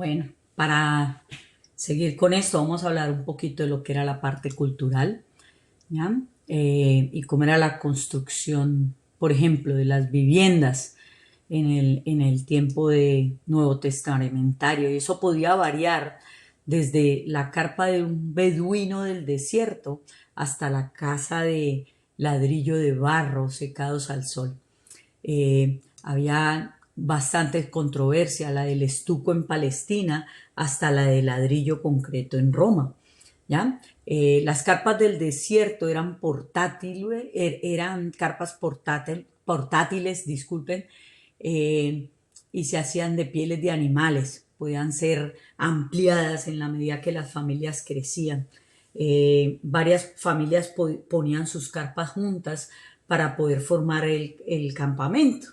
Bueno, para seguir con esto, vamos a hablar un poquito de lo que era la parte cultural, ¿ya? Y cómo era la construcción, por ejemplo, de las viviendas en el tiempo de Nuevo Testamentario. Y eso podía variar desde la carpa de un beduino del desierto hasta la casa de ladrillo de barro secados al sol. Había bastante controversia, la del estuco en Palestina hasta la de ladrillo concreto en Roma. ¿Ya? Las carpas del desierto eran portátiles, eran carpas portátiles, disculpen, y se hacían de pieles de animales, podían ser ampliadas en la medida que las familias crecían. Varias familias ponían sus carpas juntas para poder formar el campamento.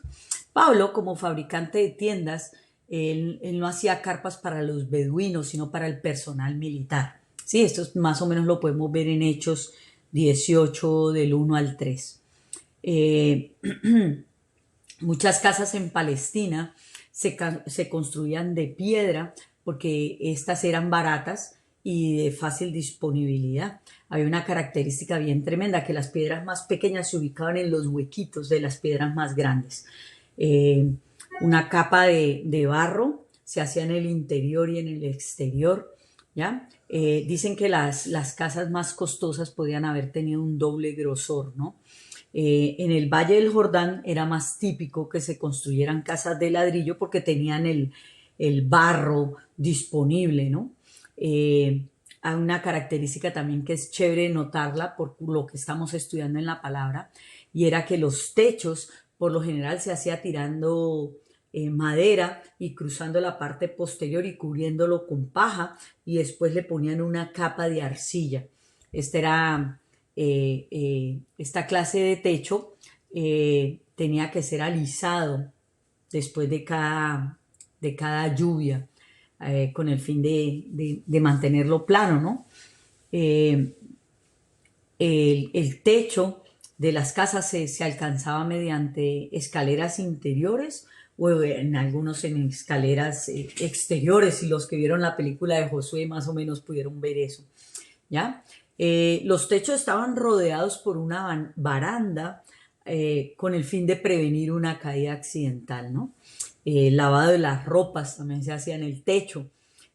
Pablo, como fabricante de tiendas, él no hacía carpas para los beduinos, sino para el personal militar. Sí, esto más o menos lo podemos ver en Hechos 18 del 1 al 3. Muchas casas en Palestina se construían de piedra porque estas eran baratas y de fácil disponibilidad. Había una característica bien tremenda, que las piedras más pequeñas se ubicaban en los huequitos de las piedras más grandes. Una capa de barro se hacía en el interior y en el exterior, ¿ya? Dicen que las casas más costosas podían haber tenido un doble grosor, ¿no? En el Valle del Jordán era más típico que se construyeran casas de ladrillo porque tenían el barro disponible, ¿no? Hay una característica también que es chévere notarla por lo que estamos estudiando en la palabra, y era que los techos por lo general se hacía tirando madera y cruzando la parte posterior y cubriéndolo con paja, y después le ponían una capa de arcilla. Esta clase de techo tenía que ser alisado después de cada lluvia, con el fin de mantenerlo plano, ¿no? El techo de las casas se alcanzaba mediante escaleras interiores o en algunos en escaleras exteriores, y los que vieron la película de Josué más o menos pudieron ver eso, ¿ya? Los techos estaban rodeados por una baranda con el fin de prevenir una caída accidental, ¿no? El lavado de las ropas también se hacía en el techo.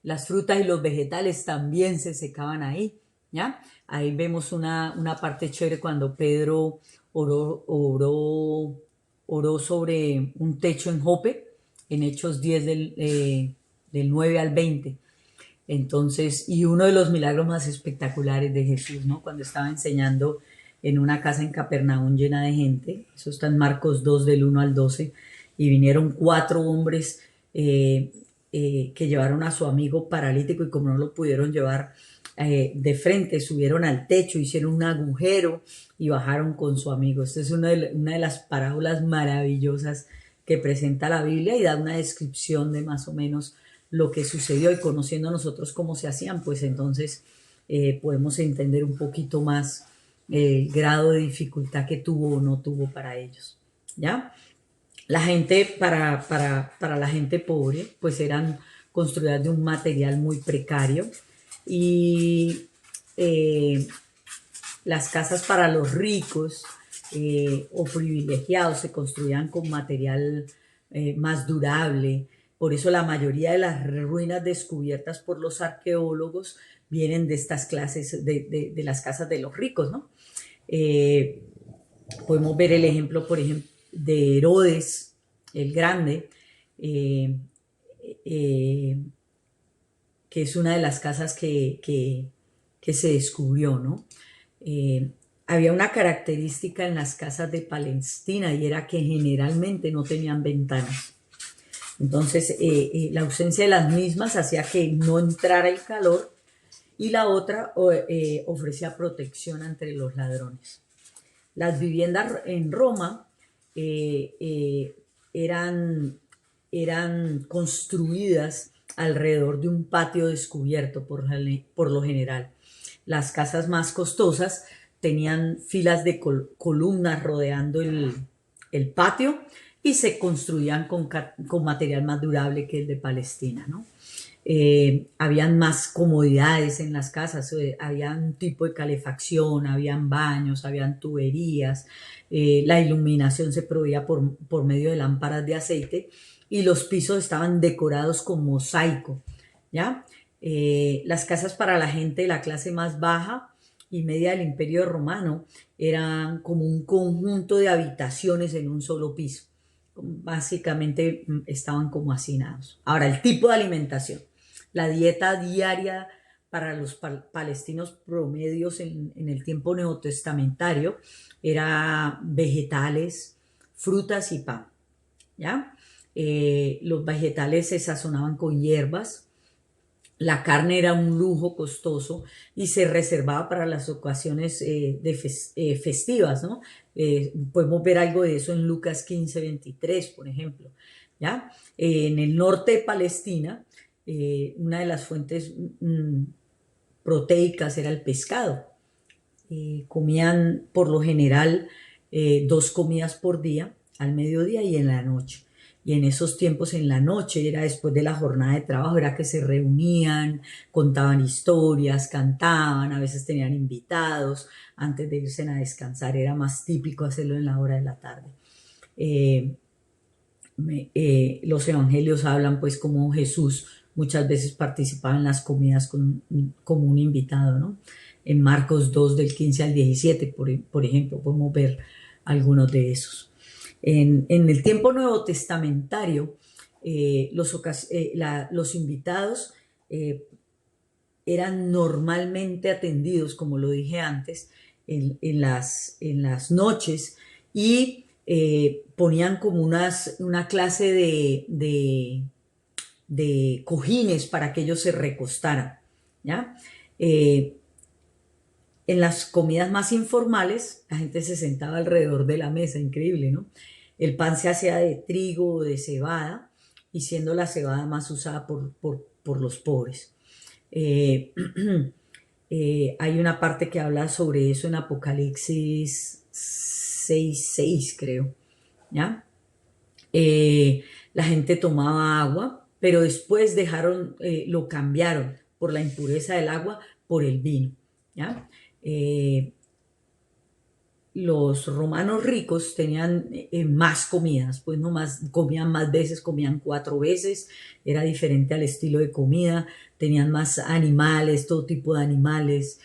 Las frutas y los vegetales también se secaban ahí, ¿ya? Ahí vemos una parte chévere cuando Pedro oró sobre un techo en Jope, en Hechos 10 del 9 al 20. Entonces, y uno de los milagros más espectaculares de Jesús, ¿no? Cuando estaba enseñando en una casa en Capernaum llena de gente, eso está en Marcos 2 del 1 al 12, y vinieron 4 hombres que llevaron a su amigo paralítico, y como no lo pudieron llevar de frente, subieron al techo, hicieron un agujero y bajaron con su amigo. Esta es una de las parábolas maravillosas que presenta la Biblia, y da una descripción de más o menos lo que sucedió, y conociendo nosotros cómo se hacían, pues entonces podemos entender un poquito más el grado de dificultad que tuvo o no tuvo para ellos, ¿ya? La gente, para la gente pobre, pues eran construidas de un material muy precario, y las casas para los ricos o privilegiados se construían con material más durable. Por eso la mayoría de las ruinas descubiertas por los arqueólogos vienen de estas clases, de las casas de los ricos, ¿no? Podemos ver el ejemplo, por ejemplo, de Herodes el Grande, que es una de las casas que se descubrió, ¿no? Había una característica en las casas de Palestina, y era que generalmente no tenían ventanas. Entonces, la ausencia de las mismas hacía que no entrara el calor, y la otra ofrecía protección ante los ladrones. Las viviendas en Roma eran construidas alrededor de un patio descubierto por lo general. Las casas más costosas tenían filas de columnas rodeando el patio, y se construían con material más durable que el de Palestina, ¿no? habían más comodidades en las casas, había un tipo de calefacción, habían baños, habían tuberías, la iluminación se proveía por medio de lámparas de aceite y los pisos estaban decorados con mosaico, ¿ya? Las casas para la gente de la clase más baja y media del Imperio Romano eran como un conjunto de habitaciones en un solo piso. Básicamente estaban como hacinados. Ahora, el tipo de alimentación. La dieta diaria para los palestinos promedios en el tiempo neotestamentario era vegetales, frutas y pan, ¿ya? Los vegetales se sazonaban con hierbas, la carne era un lujo costoso y se reservaba para las ocasiones festivas, ¿no? Podemos ver algo de eso en Lucas 15:23, por ejemplo, ¿ya? En el norte de Palestina, una de las fuentes proteicas era el pescado. Comían por lo general 2 comidas por día, al mediodía y en la noche. Y en esos tiempos, en la noche, era después de la jornada de trabajo, era que se reunían, contaban historias, cantaban, a veces tenían invitados, antes de irse a descansar, era más típico hacerlo en la hora de la tarde. Los evangelios hablan pues como Jesús muchas veces participaba en las comidas como un invitado, ¿no? En Marcos 2 del 15 al 17, por ejemplo, podemos ver algunos de esos. En el tiempo nuevo testamentario, los invitados eran normalmente atendidos, como lo dije antes, en las noches y ponían como una clase de cojines para que ellos se recostaran, ¿ya? En las comidas más informales, la gente se sentaba alrededor de la mesa, increíble, ¿no? El pan se hacía de trigo o de cebada, y siendo la cebada más usada por los pobres. Hay una parte que habla sobre eso en Apocalipsis 6:6, creo, ¿ya? La gente tomaba agua, pero después lo cambiaron por la impureza del agua por el vino, ¿ya? Los romanos ricos tenían más comidas, pues no más, comían más veces, comían 4 veces, era diferente al estilo de comida, tenían más animales, todo tipo de animales,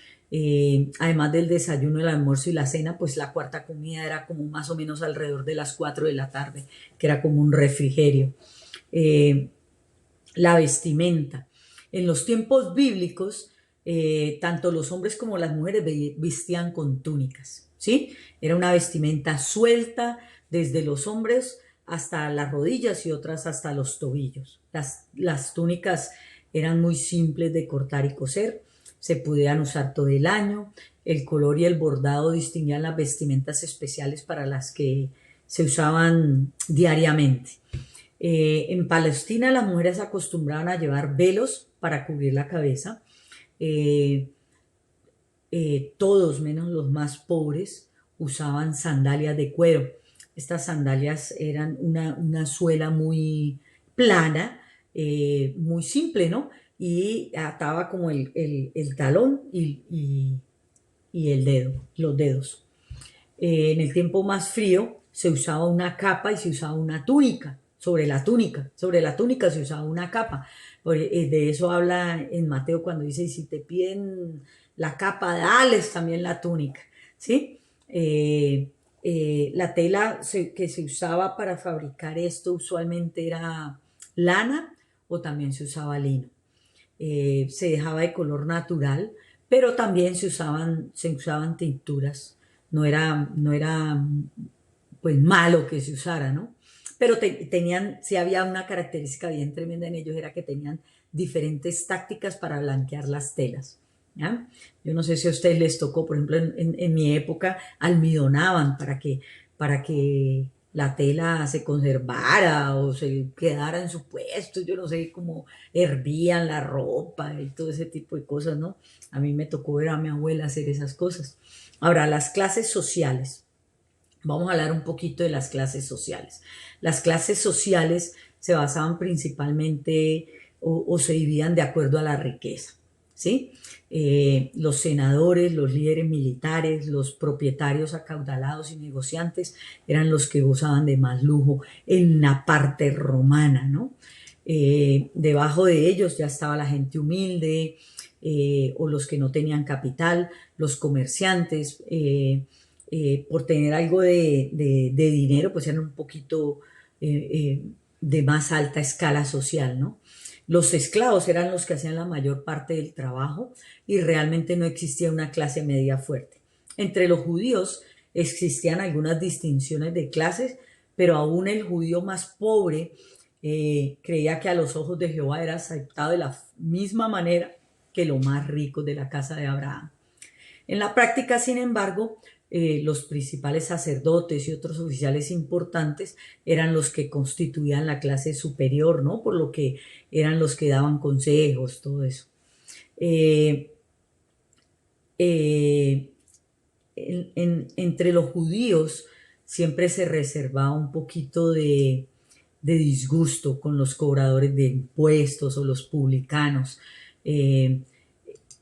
además del desayuno, el almuerzo y la cena, pues la cuarta comida era como más o menos alrededor de las 4 de la tarde, que era como un refrigerio. La vestimenta. En los tiempos bíblicos, tanto los hombres como las mujeres vestían con túnicas, ¿sí? Era una vestimenta suelta desde los hombres hasta las rodillas y otras hasta los tobillos. Las túnicas eran muy simples de cortar y coser, se podían usar todo el año. El color y el bordado distinguían las vestimentas especiales para las que se usaban diariamente. En Palestina las mujeres acostumbraban a llevar velos para cubrir la cabeza. Todos menos los más pobres usaban sandalias de cuero. Estas sandalias eran una suela muy plana, muy simple, ¿no? Y ataba como el talón y el dedo, los dedos. En el tiempo más frío se usaba una capa y se usaba una túnica. Sobre la túnica se usaba una capa. De eso habla en Mateo cuando dice, y si te piden la capa, dales también la túnica, ¿sí? La tela que se usaba para fabricar esto usualmente era lana o también se usaba lino. Se dejaba de color natural, pero también se usaban tinturas. No era pues malo que se usara, ¿no? Pero sí había una característica bien tremenda en ellos, era que tenían diferentes tácticas para blanquear las telas, ¿ya? Yo no sé si a ustedes les tocó, por ejemplo, en mi época almidonaban para que la tela se conservara o se quedara en su puesto, yo no sé cómo hervían la ropa y todo ese tipo de cosas, ¿no? A mí me tocó ver a mi abuela hacer esas cosas. Ahora, las clases sociales. Vamos a hablar un poquito de las clases sociales. Las clases sociales se basaban principalmente o se dividían de acuerdo a la riqueza, ¿sí? Los senadores, los líderes militares, los propietarios acaudalados y negociantes eran los que gozaban de más lujo en la parte romana, ¿no? Debajo de ellos ya estaba la gente humilde, o los que no tenían capital, los comerciantes, por tener algo de dinero, pues eran un poquito de más alta escala social, ¿no? Los esclavos eran los que hacían la mayor parte del trabajo y realmente no existía una clase media fuerte. Entre los judíos existían algunas distinciones de clases, pero aún el judío más pobre creía que a los ojos de Jehová era aceptado de la misma manera que los más ricos de la casa de Abraham. En la práctica, sin embargo, los principales sacerdotes y otros oficiales importantes eran los que constituían la clase superior, ¿no? Por lo que eran los que daban consejos, todo eso. Eh, eh, entre los judíos siempre se reservaba un poquito de disgusto con los cobradores de impuestos o los publicanos, que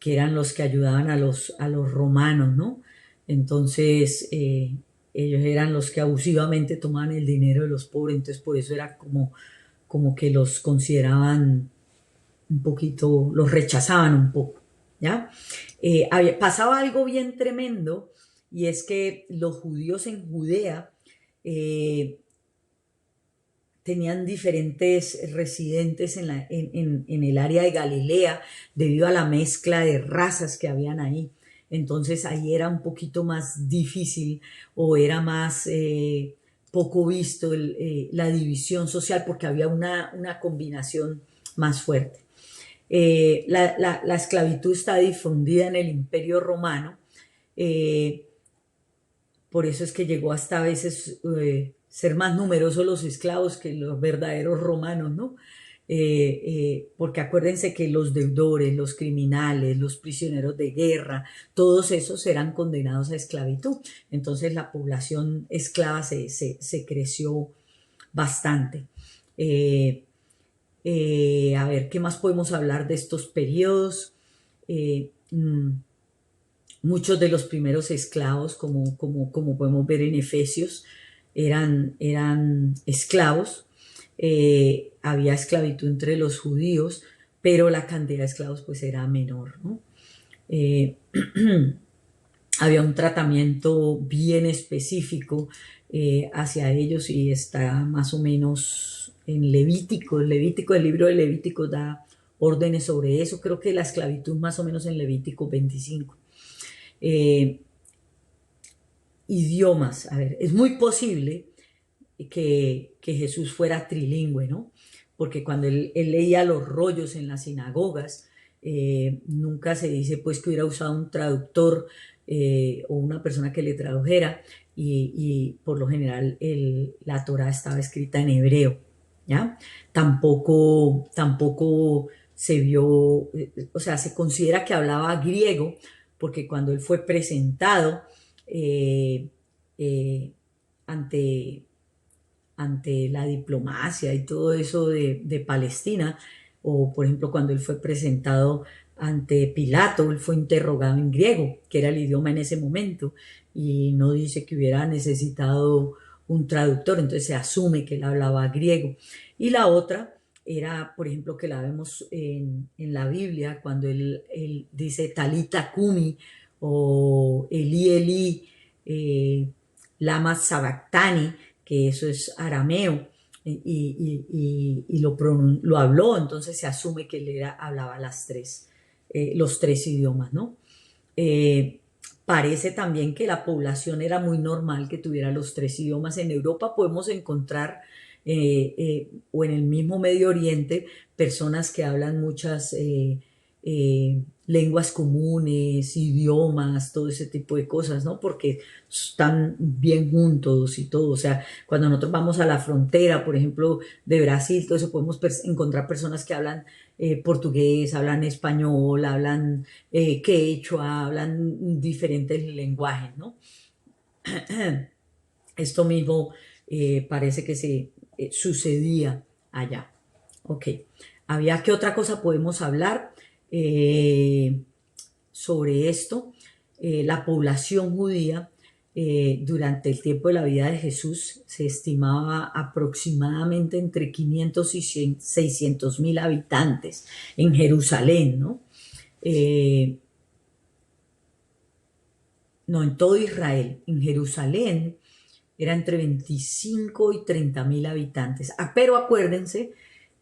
eran los que ayudaban a los romanos, ¿no? Entonces, ellos eran los que abusivamente tomaban el dinero de los pobres, entonces por eso era como que los consideraban un poquito, los rechazaban un poco, ¿ya? Pasaba algo bien tremendo, y es que los judíos en Judea tenían diferentes residentes en el área de Galilea debido a la mezcla de razas que habían ahí. Entonces ahí era un poquito más difícil, o era más poco visto la división social, porque había una combinación más fuerte. La esclavitud está difundida en el Imperio Romano, por eso es que llegó hasta a veces ser más numerosos los esclavos que los verdaderos romanos, ¿no? Porque acuérdense que los deudores, los criminales, los prisioneros de guerra, todos esos eran condenados a esclavitud. Entonces la población esclava se creció bastante. A ver, ¿qué más podemos hablar de estos periodos? Muchos de los primeros esclavos, como podemos ver en Efesios, eran esclavos. Había esclavitud entre los judíos, pero la cantidad de esclavos pues era menor, ¿no? Había un tratamiento bien específico hacia ellos, y está más o menos en Levítico. El libro de Levítico da órdenes sobre eso. Creo que la esclavitud más o menos en Levítico 25. Idiomas, a ver, es muy posible que Jesús fuera trilingüe, ¿no? Porque cuando él leía los rollos en las sinagogas, nunca se dice pues que hubiera usado un traductor o una persona que le tradujera, y por lo general la Torá estaba escrita en hebreo, ¿ya? Tampoco se vio, o sea, se considera que hablaba griego, porque cuando él fue presentado ante la diplomacia y todo eso de Palestina, o por ejemplo cuando él fue presentado ante Pilato, él fue interrogado en griego, que era el idioma en ese momento, y no dice que hubiera necesitado un traductor, entonces se asume que él hablaba griego. Y la otra era, por ejemplo, que la vemos en la Biblia, cuando él dice Talita Kumi, o Eli Eli, lama sabactani, que eso es arameo, y lo habló, entonces se asume que él hablaba los tres idiomas, ¿no? Parece también que la población era muy normal que tuviera los tres idiomas. En Europa podemos encontrar, o en el mismo Medio Oriente, personas que hablan muchas lenguas comunes, idiomas, todo ese tipo de cosas, ¿no? Porque están bien juntos y todo. O sea, cuando nosotros vamos a la frontera, por ejemplo, de Brasil, todo eso, podemos encontrar personas que hablan portugués, hablan español, hablan quechua, hablan diferentes lenguajes, ¿no? Esto mismo parece que se sucedía allá. Ok, ¿Qué otra cosa podemos hablar sobre esto? La población judía durante el tiempo de la vida de Jesús se estimaba aproximadamente entre 500 y 600 mil habitantes en Jerusalén, ¿no? No, en todo Israel. En Jerusalén era entre 25 y 30 mil habitantes. Pero acuérdense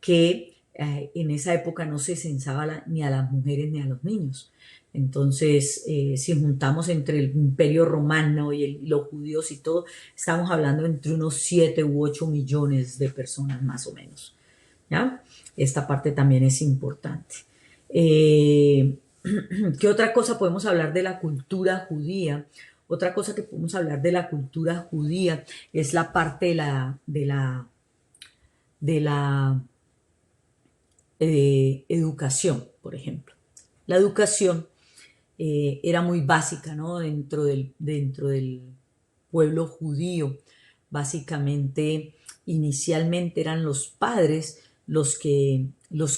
que en esa época no se censaba ni a las mujeres ni a los niños. Entonces, si juntamos entre el Imperio Romano y los judíos y todo, estamos hablando entre unos 7 u 8 millones de personas más o menos. ¿Ya? Esta parte también es importante. ¿Qué otra cosa podemos hablar de la cultura judía? Otra cosa que podemos hablar de la cultura judía es la parte de la educación, por ejemplo. La educación era muy básica, ¿no? Dentro del pueblo judío. Básicamente, inicialmente eran los padres los que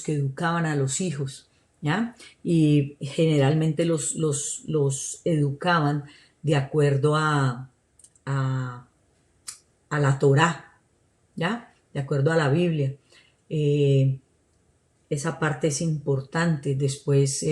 educaban a los hijos, ¿ya? Y generalmente los educaban de acuerdo a la Torá, ¿ya? De acuerdo a la Biblia. Esa parte es importante. Después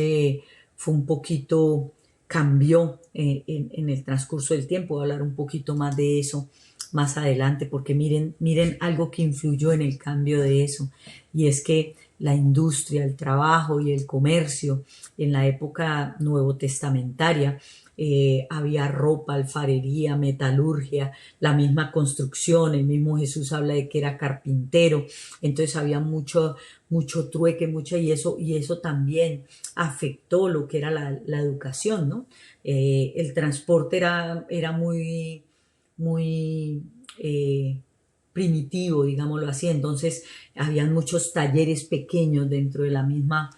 fue un poquito, cambió en el transcurso del tiempo. Voy a hablar un poquito más de eso más adelante, porque miren algo que influyó en el cambio de eso, y es que la industria, el trabajo y el comercio en la época nuevo testamentaria, había ropa, alfarería, metalurgia, la misma construcción. El mismo Jesús habla de que era carpintero, entonces había mucho trueque, y eso también afectó lo que era la educación, ¿no? El transporte era muy primitivo, digámoslo así. Entonces habían muchos talleres pequeños dentro de la misma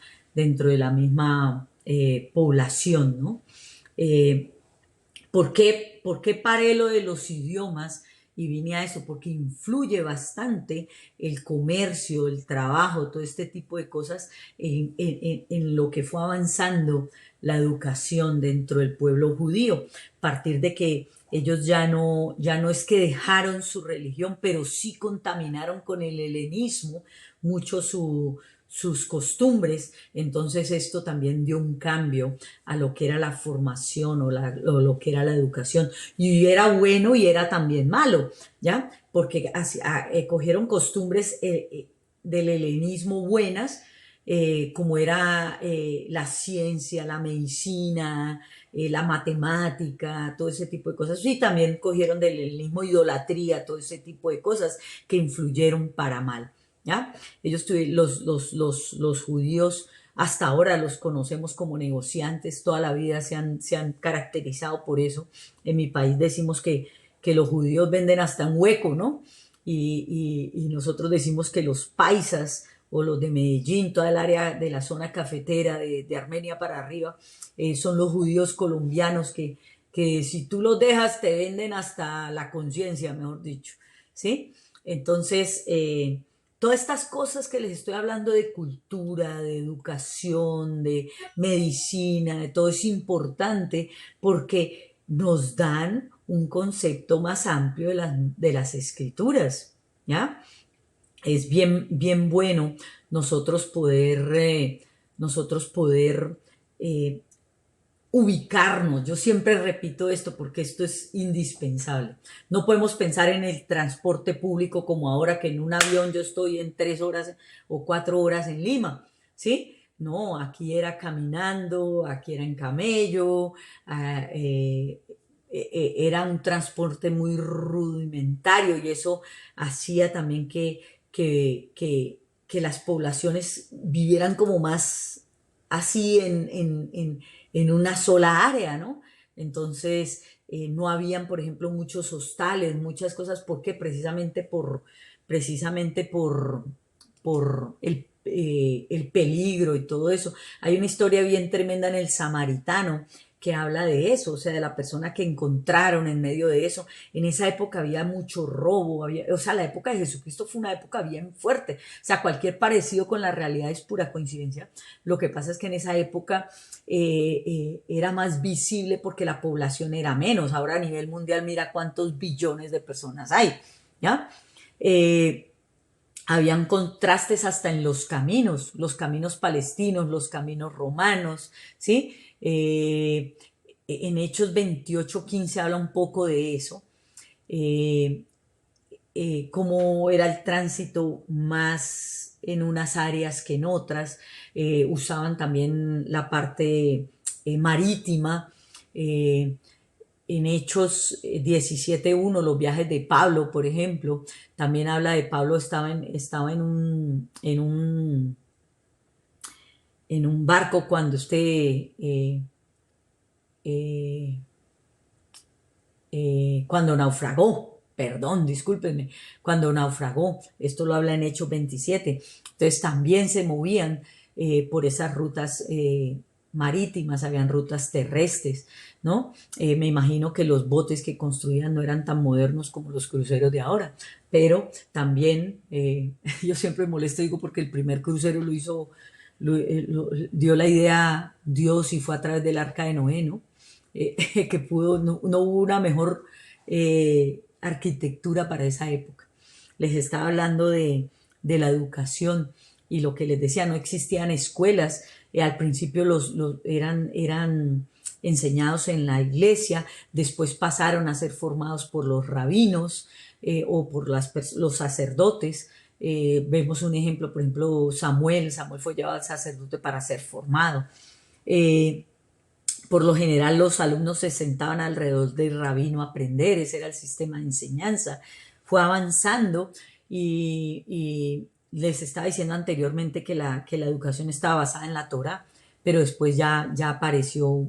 población, ¿no? Eh, ¿Por qué paré lo de los idiomas y vine a eso? Porque influye bastante el comercio, el trabajo, todo este tipo de cosas en lo que fue avanzando la educación dentro del pueblo judío, a partir de que ellos ya no es que dejaron su religión, pero sí contaminaron con el helenismo mucho sus costumbres. Entonces esto también dio un cambio a lo que era la formación o lo que era la educación. Y era bueno y era también malo, ¿ya? Porque cogieron costumbres del helenismo buenas, como era la ciencia, la medicina, la matemática, todo ese tipo de cosas. Y también cogieron del helenismo idolatría, todo ese tipo de cosas que influyeron para mal, ¿ya? Los judíos hasta ahora los conocemos como negociantes, toda la vida se han caracterizado por eso. En mi país decimos que los judíos venden hasta un hueco, ¿no? Y nosotros decimos que los paisas o los de Medellín, toda el área de la zona cafetera, de Armenia para arriba, son los judíos colombianos que si tú los dejas te venden hasta la conciencia, mejor dicho, ¿sí? Entonces, todas estas cosas que les estoy hablando de cultura, de educación, de medicina, de todo es importante porque nos dan un concepto más amplio de las escrituras, ¿ya? Es bien, bien bueno nosotros poder eh, ubicarnos. Yo siempre repito esto porque esto es indispensable. No podemos pensar en el transporte público como ahora, que en un avión yo estoy en 3 horas o 4 horas en Lima, ¿sí? No, aquí era caminando, aquí era en camello, era un transporte muy rudimentario, y eso hacía también que las poblaciones vivieran como más así en una sola área, ¿no? Entonces, no habían, por ejemplo, muchos hostales, muchas cosas. ¿Por qué? Precisamente por el peligro y todo eso. Hay una historia bien tremenda en el Samaritano, que habla de eso, o sea, de la persona que encontraron en medio de eso. En esa época había mucho robo, o sea, la época de Jesucristo fue una época bien fuerte. O sea, cualquier parecido con la realidad es pura coincidencia. Lo que pasa es que en esa época era más visible porque la población era menos. Ahora a nivel mundial mira cuántos billones de personas hay, ¿ya? Habían contrastes hasta en los caminos palestinos, los caminos romanos, ¿sí? En Hechos 28:15 habla un poco de eso, eh, cómo era el tránsito más en unas áreas que en otras, usaban también la parte marítima, eh, en Hechos 17:1, los viajes de Pablo, por ejemplo, también habla de Pablo estaba en un barco cuando eh, cuando naufragó, perdón, discúlpenme, cuando naufragó, esto lo habla en Hechos 27, entonces también se movían por esas rutas marítimas, habían rutas terrestres, ¿no? Me imagino que los botes que construían no eran tan modernos como los cruceros de ahora, pero también, yo siempre molesto, digo, porque el primer crucero lo hizo, dio la idea Dios y fue a través del arca de Noé, ¿no? Que no hubo una mejor arquitectura para esa época. Les estaba hablando de la educación y lo que les decía, no existían escuelas, al principio eran enseñados en la iglesia, después pasaron a ser formados por los rabinos o por los sacerdotes. Vemos un ejemplo, por ejemplo, Samuel fue llevado al sacerdote para ser formado. Por lo general los alumnos se sentaban alrededor del rabino a aprender, ese era el sistema de enseñanza. Fue avanzando y les estaba diciendo anteriormente que la educación estaba basada en la Torá, pero después ya apareció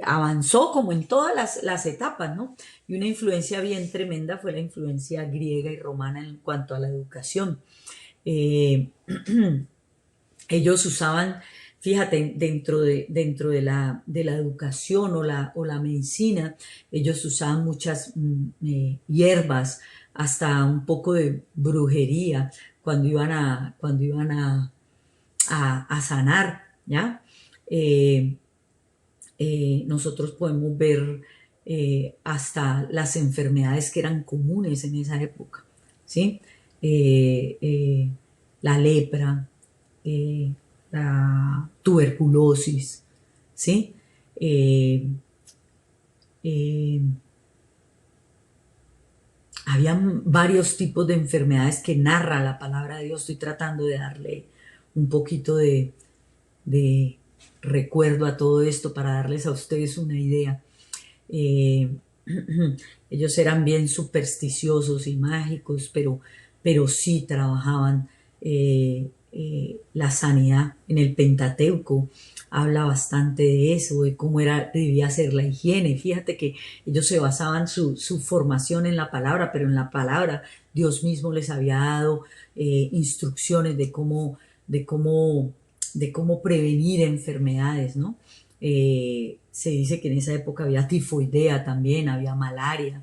avanzó como en todas las etapas, ¿no? Y una influencia bien tremenda fue la influencia griega y romana en cuanto a la educación. Ellos usaban, fíjate, dentro de la educación o la medicina, ellos usaban muchas hierbas, hasta un poco de brujería cuando iban a sanar, ¿ya? Nosotros podemos ver hasta las enfermedades que eran comunes en esa época, ¿sí? La lepra, la tuberculosis, ¿sí? Eh, habían varios tipos de enfermedades que narra la palabra de Dios. Estoy tratando de darle un poquito de recuerdo a todo esto para darles a ustedes una idea. Ellos eran bien supersticiosos y mágicos, pero sí trabajaban la sanidad. En el Pentateuco habla bastante de eso, de cómo debía ser la higiene. Fíjate que ellos se basaban su formación en la palabra, pero en la palabra Dios mismo les había dado instrucciones de cómo prevenir enfermedades, ¿no? Se dice que en esa época había tifoidea también, había malaria.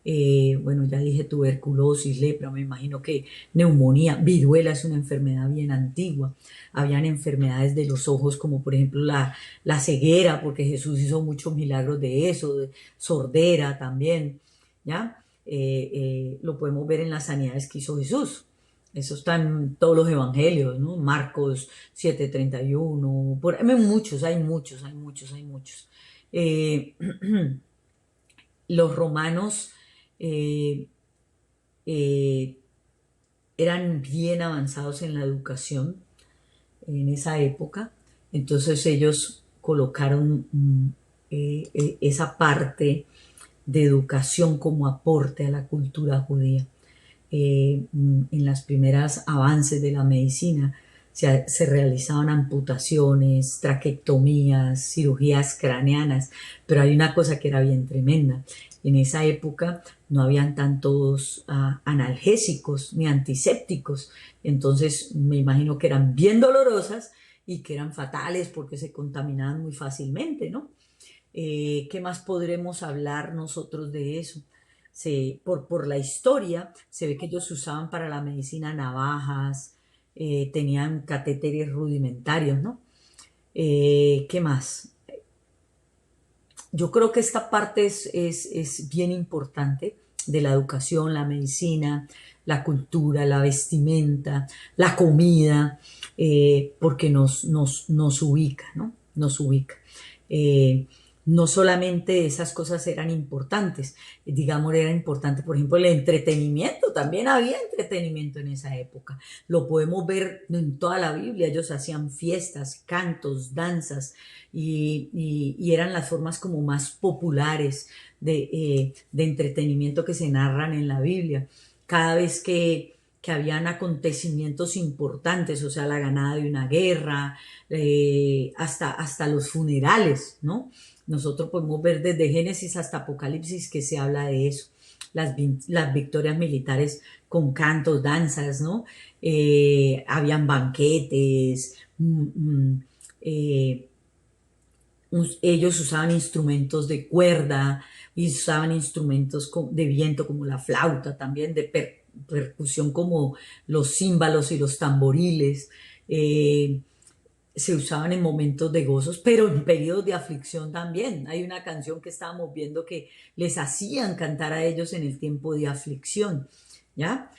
Bueno, ya dije tuberculosis, lepra, me imagino que neumonía, viruela es una enfermedad bien antigua. Habían enfermedades de los ojos, como por ejemplo la ceguera, porque Jesús hizo muchos milagros de eso, de sordera también, ¿ya? Lo podemos ver en las sanidades que hizo Jesús. Eso está en todos los evangelios, ¿no? Marcos 7:31, hay muchos, hay muchos, hay muchos, hay muchos. Los romanos eh, eh, eran bien avanzados en la educación en esa época, entonces ellos colocaron esa parte de educación como aporte a la cultura judía. En las primeras avances de la medicina se realizaban amputaciones, traquectomías, cirugías craneanas, pero hay una cosa que era bien tremenda. En esa época no habían tantos analgésicos ni antisépticos, entonces me imagino que eran bien dolorosas y que eran fatales porque se contaminaban muy fácilmente, ¿no? ¿Qué más podremos hablar nosotros de eso? Por la historia se ve que ellos usaban para la medicina navajas, tenían catéteres rudimentarios, ¿no? ¿Qué más? Yo creo que esta parte es bien importante de la educación, la medicina, la cultura, la vestimenta, la comida, porque nos ubica, ¿no? Nos ubica. Eh, no solamente esas cosas eran importantes, digamos, era importante, por ejemplo, el entretenimiento, también había entretenimiento en esa época. Lo podemos ver en toda la Biblia, ellos hacían fiestas, cantos, danzas, y eran las formas como más populares de entretenimiento que se narran en la Biblia. Cada vez que habían acontecimientos importantes, o sea, la ganada de una guerra, hasta los funerales, ¿no? Nosotros podemos ver desde Génesis hasta Apocalipsis que se habla de eso. Las victorias militares con cantos, danzas, ¿no? Habían banquetes, eh, ellos usaban instrumentos de cuerda, y usaban instrumentos de viento como la flauta también, de percusión como los címbalos y los tamboriles. Se usaban en momentos de gozos, pero en periodos de aflicción también. Hay una canción que estábamos viendo que les hacían cantar a ellos en el tiempo de aflicción, ¿ya?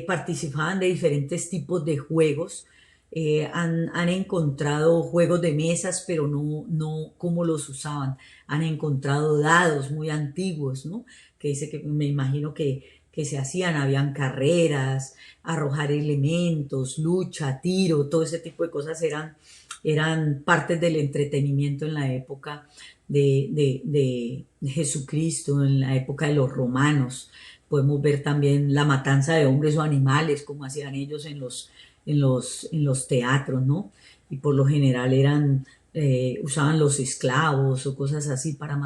Participaban de diferentes tipos de juegos. Han encontrado juegos de mesas, pero no cómo los usaban. Han encontrado dados muy antiguos, ¿no? Que dice que me imagino que se hacían, habían carreras, arrojar elementos, lucha, tiro, todo ese tipo de cosas eran partes del entretenimiento en la época de Jesucristo, en la época de los romanos. Podemos ver también la matanza de hombres o animales, como hacían ellos en los teatros, ¿no? Y por lo general usaban los esclavos o cosas así para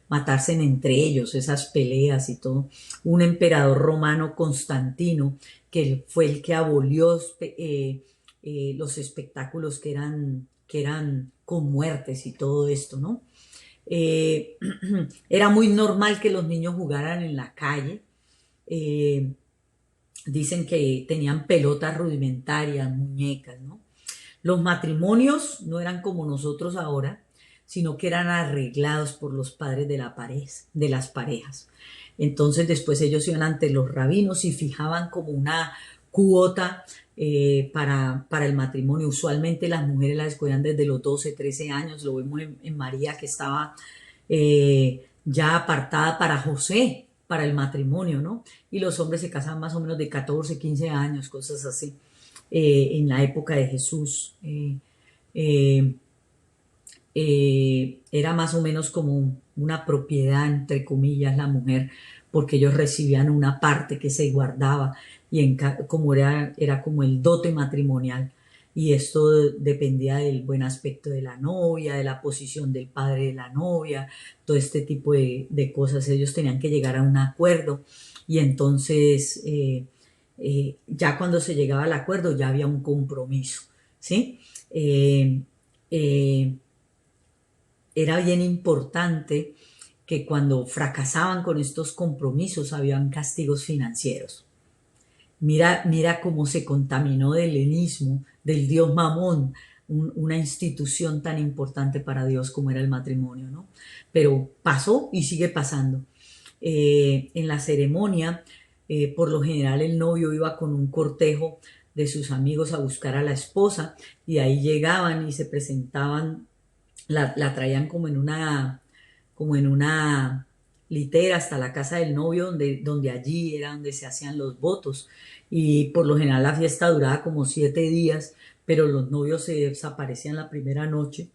matarse entre ellos, esas peleas y todo. Un emperador romano, Constantino, que fue el que abolió los espectáculos que eran con muertes y todo esto, ¿no? Eh, Era muy normal que los niños jugaran en la calle. Eh, Dicen que tenían pelotas rudimentarias, muñecas, ¿no? Los matrimonios no eran como nosotros ahora, sino que eran arreglados por los padres de las parejas. Entonces después ellos iban ante los rabinos y fijaban como una cuota para el matrimonio. Usualmente las mujeres las escogían desde los 12, 13 años. Lo vemos en María, que estaba ya apartada para José, para el matrimonio, ¿no? Y los hombres se casaban más o menos de 14, 15 años, cosas así, en la época de Jesús. Eh, Era más o menos como una propiedad, entre comillas, la mujer, porque ellos recibían una parte que se guardaba y como era como el dote matrimonial. Y esto dependía del buen aspecto de la novia, de la posición del padre de la novia, todo este tipo de cosas. Ellos tenían que llegar a un acuerdo y entonces ya cuando se llegaba al acuerdo ya había un compromiso, ¿sí? Eh, eh, Era bien importante que cuando fracasaban con estos compromisos habían castigos financieros. Mira cómo se contaminó del helenismo, del dios Mamón, una institución tan importante para Dios como era el matrimonio, ¿no? Pero pasó y sigue pasando. En la ceremonia, por lo general el novio iba con un cortejo de sus amigos a buscar a la esposa y ahí llegaban y se presentaban, la traían como en una litera hasta la casa del novio, donde allí era donde se hacían los votos. Y por lo general la fiesta duraba como 7 días, pero los novios se desaparecían la primera noche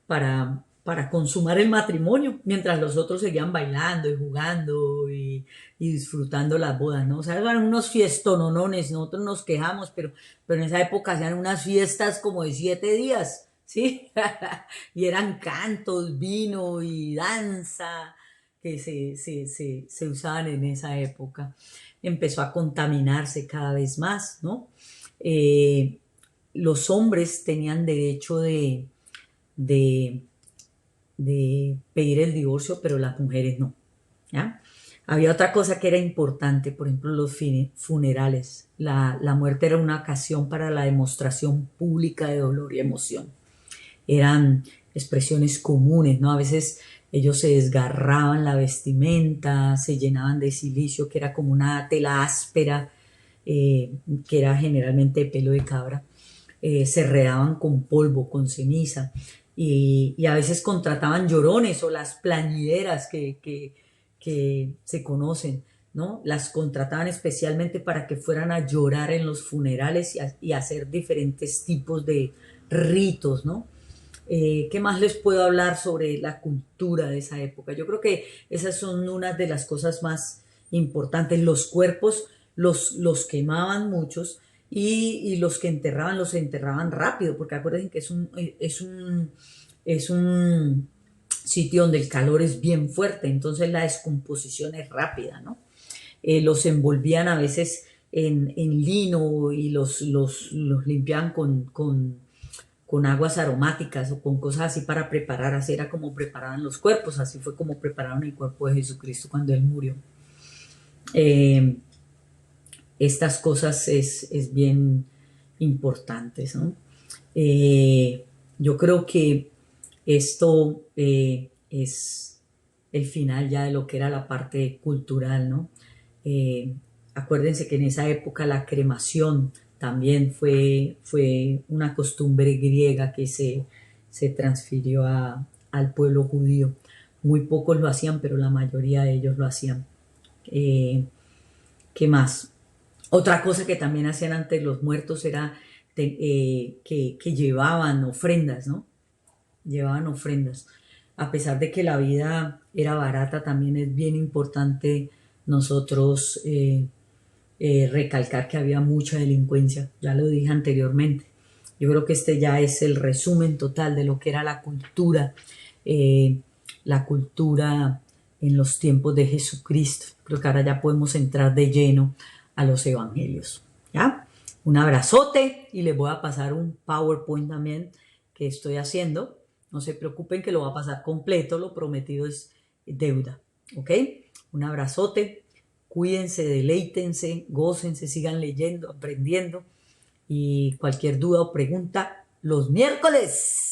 para consumar el matrimonio, mientras los otros seguían bailando y jugando y disfrutando las bodas, ¿no? O sea, eran unos fiestononones, nosotros nos quejamos, pero en esa época hacían unas fiestas como de 7 días, ¿sí? Y eran cantos, vino y danza que se usaban en esa época. Empezó a contaminarse cada vez más, ¿no? Eh, los hombres tenían derecho de, de pedir el divorcio, pero las mujeres no, ¿ya? Había otra cosa que era importante, por ejemplo, los funerales. La muerte era una ocasión para la demostración pública de dolor y emoción. Eran expresiones comunes, ¿no? A veces ellos se desgarraban la vestimenta, se llenaban de silicio, que era como una tela áspera, que era generalmente de pelo de cabra. Se redaban con polvo, con ceniza, y a veces contrataban llorones o las plañideras que se conocen, ¿no? Las contrataban especialmente para que fueran a llorar en los funerales y hacer diferentes tipos de ritos, ¿no? ¿Qué más les puedo hablar sobre la cultura de esa época? Yo creo que esas son unas de las cosas más importantes. Los cuerpos los quemaban muchos y los que enterraban los enterraban rápido, porque acuérdense que es un sitio donde el calor es bien fuerte, entonces la descomposición es rápida, ¿no? Los envolvían a veces en lino y los limpiaban con aguas aromáticas o con cosas así para preparar, así era como preparaban los cuerpos, así fue como prepararon el cuerpo de Jesucristo cuando Él murió. Eh, estas cosas es bien importantes, ¿no? Yo creo que esto es el final ya de lo que era la parte cultural, ¿no? Eh, Acuérdense que en esa época la cremación también fue una costumbre griega que se transfirió al pueblo judío. Muy pocos lo hacían, pero la mayoría de ellos lo hacían. ¿Qué más? Otra cosa que también hacían ante los muertos era que llevaban ofrendas, ¿no? Llevaban ofrendas. A pesar de que la vida era barata, también es bien importante nosotros recalcar que había mucha delincuencia. Ya lo dije anteriormente. Yo creo que este ya es el resumen total de lo que era la cultura en los tiempos de Jesucristo. Creo que ahora ya podemos entrar de lleno a los evangelios. ¿Ya? Un abrazote y les voy a pasar un PowerPoint también que estoy haciendo. No se preocupen que lo va a pasar completo, lo prometido es deuda. ¿Ok? Un abrazote, cuídense, deleítense, gócense, sigan leyendo, aprendiendo y cualquier duda o pregunta los miércoles.